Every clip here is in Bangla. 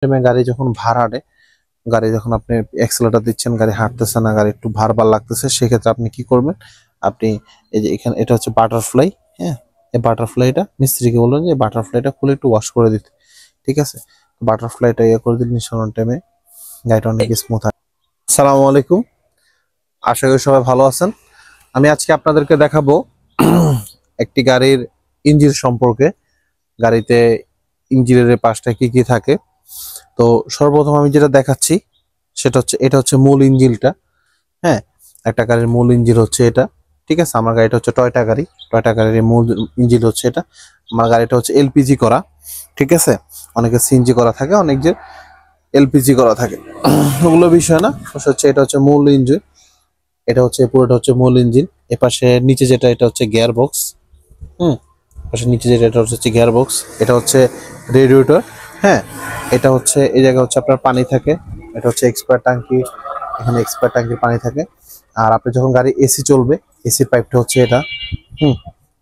টাইমে গাড়ি যখন ভাড়া দেয়, গাড়ি যখন আপনি অ্যাক্সেলেরেটর দিচ্ছেন, গাড়ি হাঁটতেছে না, গাড়ি একটু ভার লাগতেছে, সেক্ষেত্রে আপনি কি করবেন? আপনি এই যে এখানে এটা হচ্ছে বাটারফ্লাই, হ্যাঁ, এই বাটারফ্লাইটা মিস্ত্রিকে বলবেন যে বাটারফ্লাইটা খুলে একটু ওয়াশ করে দিতে, ঠিক আছে? বাটারফ্লাইটা ইয়ে করে দিলে নিঃসরণ টাইমে গাড়িটা অনেক স্মুথ হয়। আসসালামু আলাইকুম, আশা করি সবাই ভালো আছেন। আমি আজকে আপনাদেরকে দেখাবো একটি গাড়ির ইঞ্জিন সম্পর্কে। গাড়িতে ইঞ্জিনের পাশটা কি কি থাকে। তো সর্বপ্রথম আমি যেটা দেখাচ্ছি সেটা হচ্ছে, এটা হচ্ছে মূল ইঞ্জিনটা, হ্যাঁ, একটা গাড়ির মূল ইঞ্জিন হচ্ছে এটা, ঠিক আছে? আমার গাড়িটা হচ্ছে টয়টা গাড়ি, টয়টা গাড়ির মূল ইঞ্জিন হচ্ছে এটা। আমার গাড়িটা হচ্ছে এলপিজি করা, ঠিক আছে? অনেকে সিএনজি করা থাকে, অনেক যে এলপিজি করা থাকে, ওগুলো বিষয় না। হচ্ছে এটা হচ্ছে মূল ইঞ্জিন, এটা হচ্ছে পুরোটা হচ্ছে মূল ইঞ্জিন। এপাশে নিচে যেটা, এটা হচ্ছে গিয়ার বক্স, পাশে নিচে যেটা, এটা হচ্ছে গিয়ার বক্স। এটা হচ্ছে রেডিয়েটর, হ্যাঁ। এটা হচ্ছে এই জায়গায় হচ্ছে আপনার পানি থাকে, এটা হচ্ছে এক্সপায়ার ট্যাঙ্কি, এখানে এক্সপায়ার ট্যাঙ্কির পানি থাকে। আর আপনি যখন গাড়ি এসি চলবে, এসির পাইপটা হচ্ছে এটা,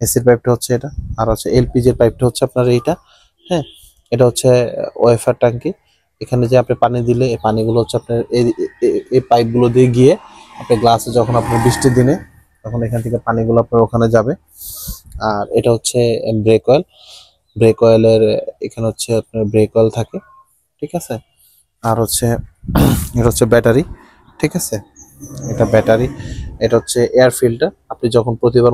এসির পাইপটা হচ্ছে এটা। আর হচ্ছে এলপিজির পাইপটা হচ্ছে আপনার এইটা, হ্যাঁ। এটা হচ্ছে ওয়েফার ট্যাঙ্কি। এখানে যে আপনি পানি দিলে এই পানিগুলো হচ্ছে আপনার এই পাইপগুলো দিয়ে গিয়ে আপনি গ্লাসে, যখন আপনার বৃষ্টির দিনে, তখন এখান থেকে পানিগুলো আপনার ওখানে যাবে। আর এটা হচ্ছে ব্রেক অয়েল, ব্রেক অয়েলের এখানে হচ্ছে আপনার ব্রেক অয়েল থাকে, ঠিক আছে? আর হচ্ছে এটা হচ্ছে ব্যাটারি, ঠিক আছে? এটা ব্যাটারি। এটা হচ্ছে এয়ার ফিল্টার। আপনি যখন প্রতিবার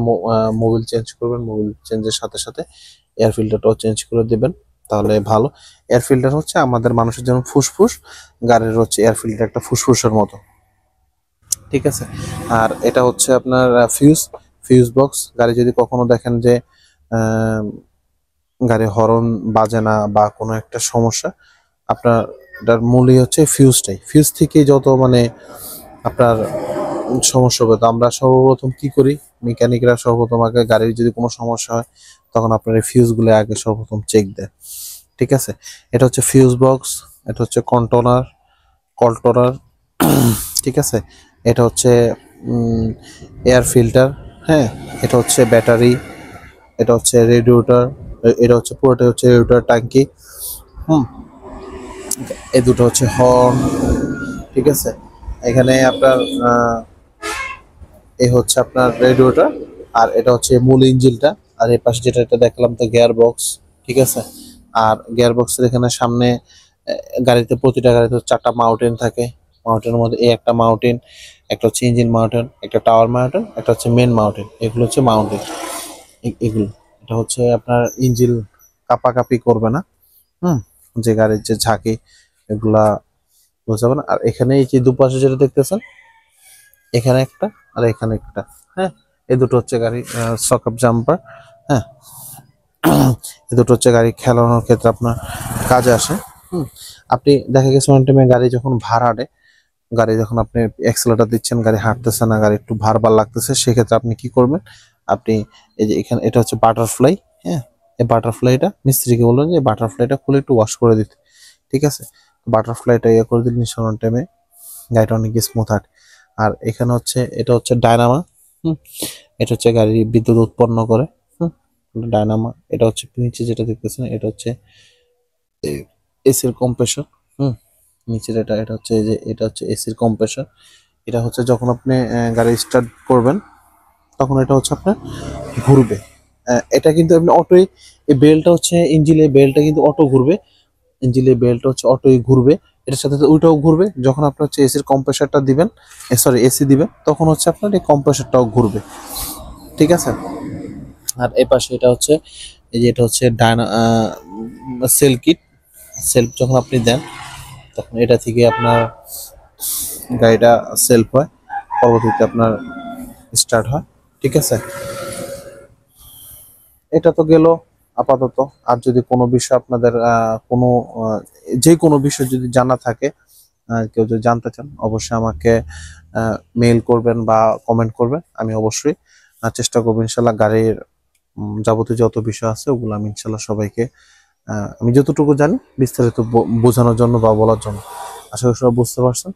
মোবিল চেঞ্জ করবেন, মোবিল চেঞ্জের সাথে সাথে এয়ার ফিল্টারটাও চেঞ্জ করে দিবেন, তাহলে ভালো। এয়ার ফিল্টার হচ্ছে আমাদের মানুষের যেমন ফুসফুস, গাড়ির হচ্ছে এয়ার ফিল্টার একটা ফুসফুসের মতো, ঠিক আছে? আর এটা হচ্ছে আপনার ফিউজ বক্স। গাড়ি যদি কখনো দেখেন যে গাড়ি হর্ন বাজে না বা কোনো একটা সমস্যা, আপনার এটার মূলই হচ্ছে ফিউজটাই। ফিউজ থেকে যত মানে আপনার সমস্যা হবে। তো আমরা সর্বপ্রথম কি করি, মেকানিকরা সর্বপ্রথম আগে গাড়ির যদি কোনো সমস্যা হয়, তখন আপনার এই ফিউজগুলো আগে সর্বপ্রথম চেক দেয়, ঠিক আছে? এটা হচ্ছে ফিউজ বক্স, এটা হচ্ছে কন্ট্রোলার, ঠিক আছে? এটা হচ্ছে এয়ার ফিল্টার, হ্যাঁ। এটা হচ্ছে ব্যাটারি, এটা হচ্ছে রেডিয়েটর, এটা হচ্ছে পুরোটা হচ্ছে রেডিয়েটর ট্যাঙ্কি, হুম। এই দুটো হচ্ছে হর্ন, ঠিক আছে? এখানে আপনার এই হচ্ছে আপনার রেডিয়েটর, আর এটা হচ্ছে মূল ইঞ্জিনটা। আর এই পাশে যেটা এটা দেখলাম তো গিয়ার বক্স, ঠিক আছে? আর গিয়ার বক্সের এখানে সামনে গাড়িতে, প্রতিটা গাড়িতে 4টা মাউন্টেন থাকে। মাউন্টেনের মধ্যে এই একটা মাউন্টেন, একটা হচ্ছে ইঞ্জিন মাউন্টেন, একটা টাওয়ার মাউন্টেন, একটা হচ্ছে মেন মাউন্টেন। এগুলো হচ্ছে মাউন্টেন, এগুলো। এটা হচ্ছে আপনার ইঞ্জিন কাপাকাপি করবে না, হুম। যে গাড়ির যে ঝাঁকি, এগুলা বোঝাবে না। আর এখানে এই যে দুপাশে যেটা দেখতেছেন, এখানে একটা আর এখানে একটা, হ্যাঁ। এই দুটো হচ্ছে গাড়ি সকআপ জাম্পার, হ্যাঁ। এই দুটো হচ্ছে গাড়ি খেলানোর ক্ষেত্রে আপনার কাজে আসে, হুম। আপনি দেখা গেছে অনেক টাইমে গাড়ি যখন ভাড়া দেয়, গাড়ি যখন আপনি অ্যাক্সেলেরেটর দিচ্ছেন, গাড়ি হাঁটতেছে না, গাড়ি একটু ভার লাগতেছে, সেক্ষেত্রে আপনি কি করবেন? আপনি এই যে এখানে এটা হচ্ছে বাটারফ্লাই, হ্যাঁ। এই বাটারফ্লাইটা মিস্ত্রিকে বলবেন যে বাটারফ্লাইটা খুলে একটু ওয়াশ করে দিতে, ঠিক আছে? বাটারফ্লাইটা ইয়ে করে দিলে নিঃসরণ টাইমে গাড়িটা অনেক স্মুথ হয়। আর এখানে হচ্ছে, এটা হচ্ছে ডায়নামা, হুম। এটা হচ্ছে গাড়ি বিদ্যুৎ উৎপন্ন করে, হুম, ডায়নামা। এটা হচ্ছে নিচে যেটা দেখতেছেন, এটা হচ্ছে এসির কম্প্রেসর, হুম। নিচের এটা, এটা হচ্ছে এই যে, এটা হচ্ছে এসির কম্প্রেসর। এটা হচ্ছে যখন আপনি গাড়ি স্টার্ট করবেন, তখন এটা হচ্ছে আপনার ঘুরবে। এটা কিন্তু আপনি অটোই, এই বেলটা হচ্ছে ইঞ্জিনের বেলটা কিন্তু অটো ঘুরবে, ইঞ্জিনের বেলটা হচ্ছে অটোই ঘুরবে। এটার সাথে ওইটাও ঘুরবে। যখন আপনি হচ্ছে এসির কম্প্রেসরটা দিবেন, সরি এসি দিবেন, তখন হচ্ছে আপনার এই কম্প্রেসরটাও ঘুরবে, ঠিক আছে? আর এই পাশে এটা হচ্ছে, এই যে এটা হচ্ছে সেল কিট। সেলফ যখন আপনি দেন, তখন এটা থেকে আপনার গাড়িটা সেলফ হয়, পরবর্তীতে আপনার স্টার্ট হয়, ঠিক আছে? এটা তো গেল আপাতত। আর যদি কোনো বিষয় আপনাদের কোনো যে কোনো বিষয় যদি জানা থাকে, কেউ যদি জানতে চান, অবশ্যই আমাকে মেইল করবেন বা কমেন্ট করবেন। আমি অবশ্যই চেষ্টা করবো ইনশাল্লাহ গাড়ির যাবতীয় যত বিষয় আছে ওগুলো আমি ইনশাল্লাহ সবাইকে আমি যতটুকু জানি বিস্তারিত বোঝানোর জন্য বা বলার জন্য। আশা করি সবাই বুঝতে পারছেন।